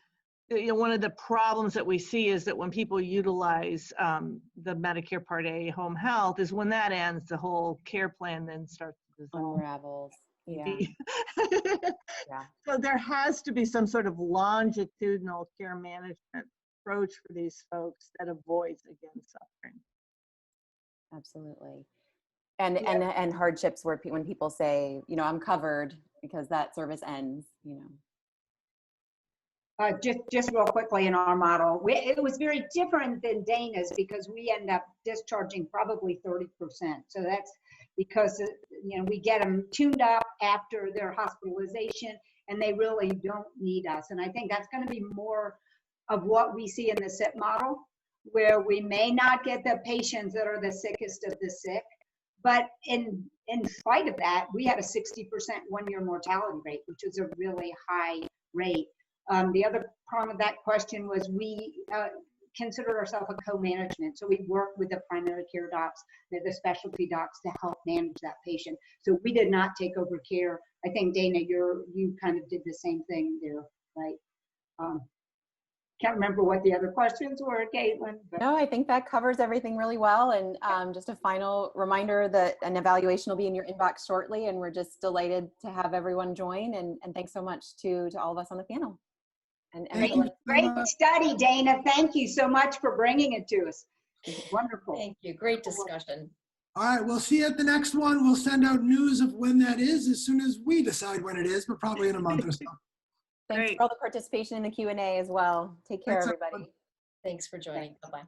you know, one of the problems that we see is that when people utilize the Medicare Part A home health is when that ends, the whole care plan then starts to dissolve. Unravels. Yeah. Yeah. So there has to be some sort of longitudinal care management approach for these folks that avoids, again, suffering. Absolutely. And hardships where when people say, you know, I'm covered because that service ends, you know. Just real quickly in our model, it was very different than Dana's because we end up discharging probably 30%. So that's because, you know, we get them tuned up after their hospitalization and they really don't need us. And I think that's going to be more of what we see in the SIP model, where we may not get the patients that are the sickest of the sick, but in spite of that, we had a 60% one-year mortality rate, which is a really high rate. The other prong of that question was we consider ourselves a co-management. So we work with the primary care docs, the specialty docs to help manage that patient. So we did not take over care. I think, Dana, you kind of did the same thing there, right? Can't remember what the other questions were, Caitlin. But. No, I think that covers everything really well. And just a final reminder that an evaluation will be in your inbox shortly. And we're just delighted to have everyone join. And thanks so much to all of us on the panel. And great study, Dana. Thank you so much for bringing it to us. Wonderful. Thank you. Great discussion. All right, we'll see you at the next one. We'll send out news of when that is as soon as we decide when it is, but probably in a month or so. Thanks for all the participation in the Q&A as well. Take care, everybody. Thanks for joining. Bye-bye.